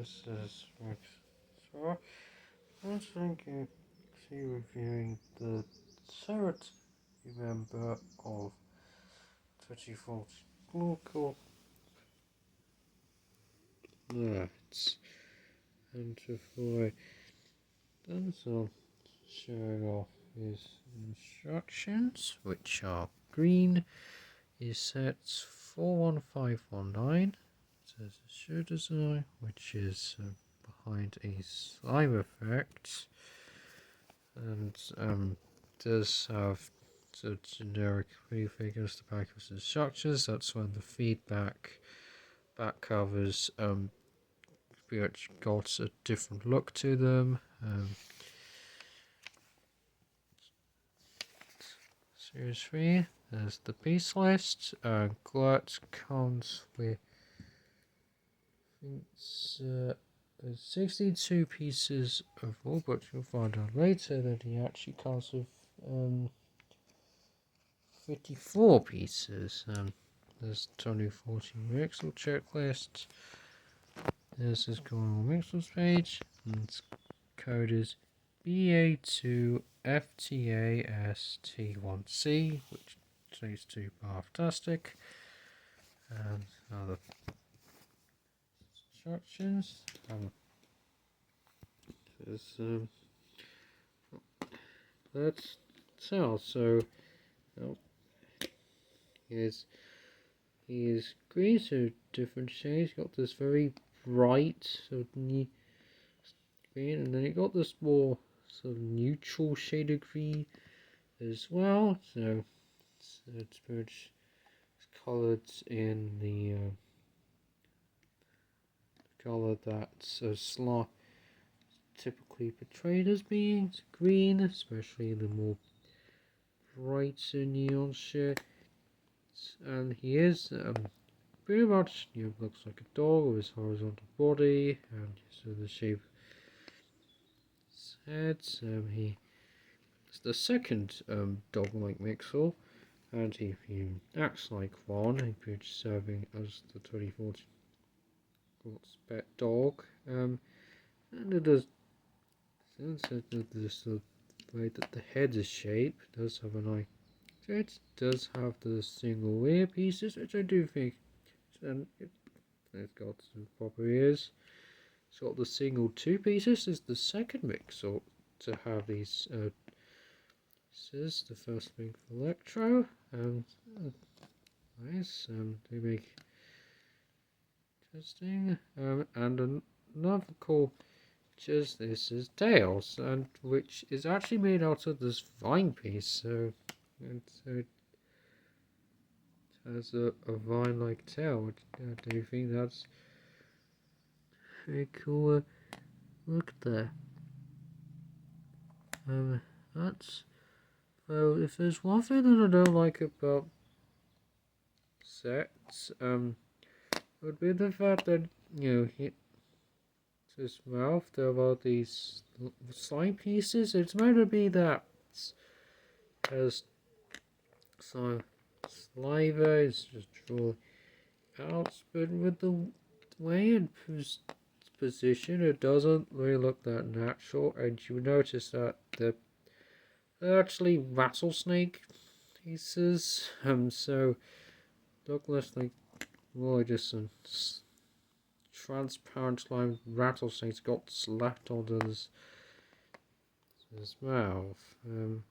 This is so I'm thinking see reviewing the third member of 34 local Glurt. And before I done so, showing off his instructions, which are green, is set 41519. Says a show design, which is behind a slime effect, and does have the generic prefigures the back of the instructions. That's when the feedback back covers which got a different look to them. Series 3, there's the piece list. Glurt comes with, I think it's 62 pieces of wool, but you'll find out later that he actually comes with 54 pieces. There's 2014 Mixel checklist. There's this going Mixels page, and its code is BA2FTAST1C, which takes to Bathtastic, and other instructions. Let's tell. So, oh, he is green, so different shades. Got this very bright sort of green, and then it got this more sort of neutral shade of green as well. So it's pretty much coloured in the colour that's typically portrayed as being green, especially in the more brighter neon shade. And he is pretty much looks like a dog with his horizontal body, and so the shape of his head. He is the second dog-like mixel, and he acts like one. He appears serving as the 2014 pet dog, and it does. The way that the head is shaped does have an eye. It does have the single ear pieces, which I do think, and it's got some proper ears. It's got the single two pieces. Is the second mixel to have these pieces. The first being for Electro, and nice. They make interesting. And another cool. Just this is Tails, and which is actually made out of this vine piece, so it has a vine-like tail, which I do think that's very cool. Look there. That's well. If there's one thing that I don't like about sets, would be the fact that his mouth, there are these slime pieces. It's meant to be that has some saliva, it's just drawn out, but with the way it's positioned, it doesn't really look that natural, and you notice that they're actually rattlesnake pieces, so look less like more just some transparent slime rattlesnakes got slapped onto his mouth. And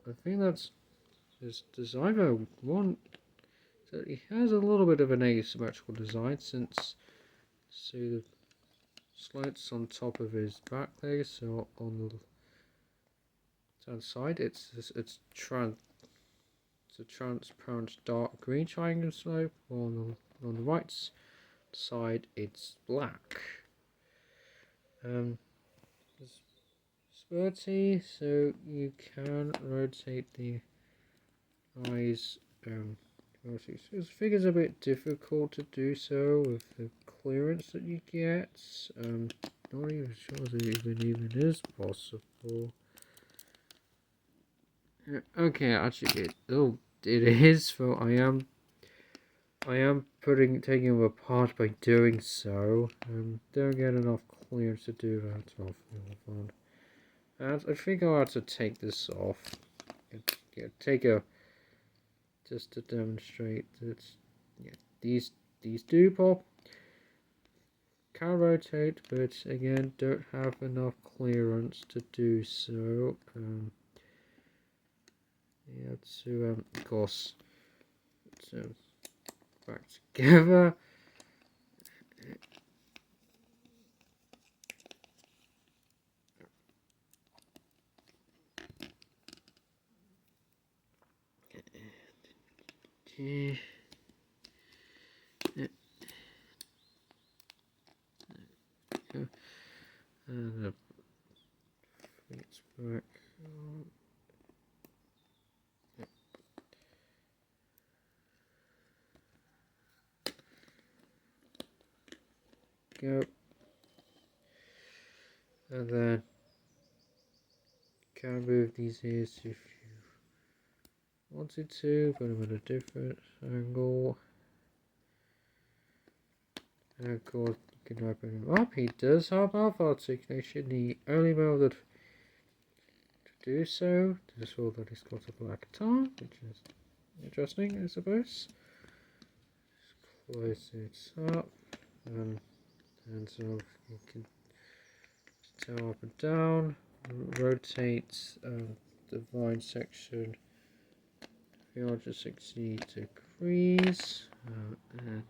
I think that's his design. One that he has a little bit of an asymmetrical design, since see the slits on top of his back leg. So on the left-hand side, it's a transparent dark green triangle slope. On the right side, it's black. It's spurty, so you can rotate the eyes. This figure's a bit difficult to do so with the clearance that you get. Not even sure that it even is possible. Okay, actually, it is. So I am I am taking them apart by doing so. Don't get enough clearance to do that. It's not really fun. And I think I'll have to take this off. Just to demonstrate that these do pop. Can rotate, but again don't have enough clearance to do so. To of course, back together. And it's back. Go. And then can move these ears if you wanted to, put them at a different angle. And of course you can open him up. He does have mouth articulation. The only method to do so is all that he's got a black tongue, which is interesting, I suppose. Just close it up, and so you can tail up and down, rotate the vine section 360 degrees, and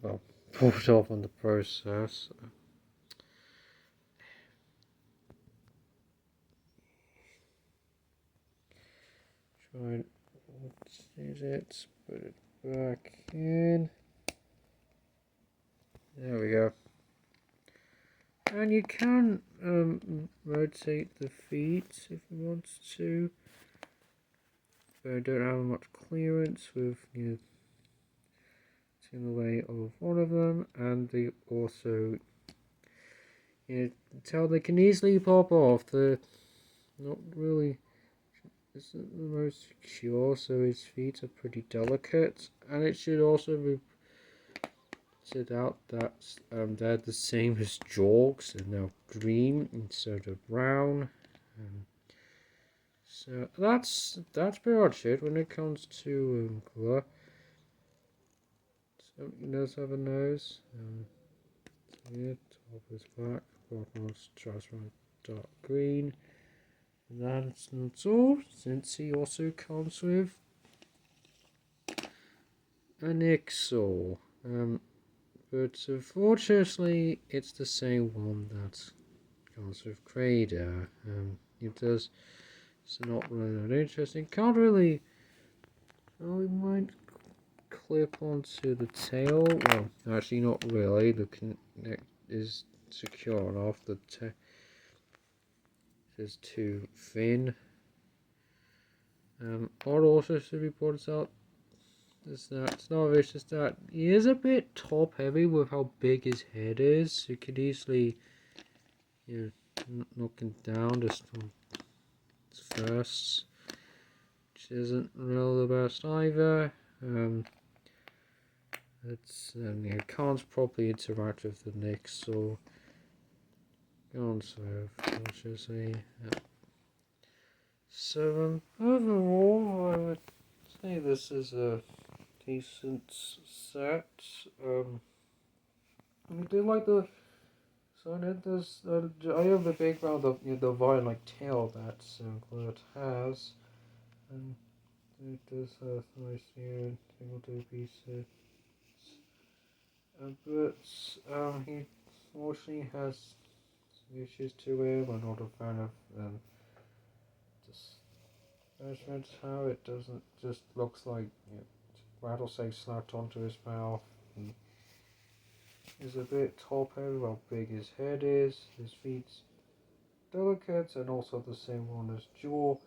well, pulled off on the process. Try and it, put it back in. There we go. And you can rotate the feet if you want to, but I don't have much clearance with it's in the way of one of them, and they also tell they can easily pop off. They're not really isn't the most secure, so his feet are pretty delicate, and it should also be pointed out that they're the same as Jorgs, they're now green instead of brown. So that's pretty much it when it comes to Glurt. So he does have a nose. Here, top is black, bottom is transparent dark green. And that's not all, since he also comes with an Ixor. But unfortunately, it's the same one that comes with Crader. It does. It's not really that interesting. Can't really. Oh, we might clip onto the tail. Well, actually, not really. The neck is secure enough. The tail is too thin. What also should be pointed out is that it's not vicious that he is a bit top heavy with how big his head is. You could easily, knock him down just on his first, which isn't really the best either. You can't properly interact with the neck, so can't serve, obviously. So overall, I would say this is a decent set. I do like the I have the background of the vine like tail that Glurt has, and it does have nice single two pieces. But he unfortunately has some issues to him. I'm not a fan of this measurement. How it doesn't just looks like rattlesnake slapped onto his mouth. He's a bit top heavy, how big his head is. His feet's delicate, and also the same one as jaw.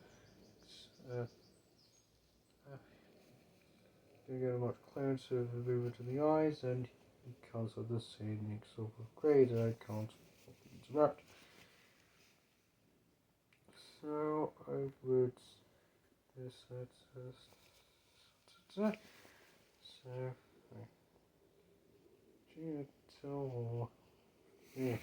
Don't get much clearance of the river to the eyes, and he comes with the same mix of grades. I can't interact. So I would this, so, gentle, yeah.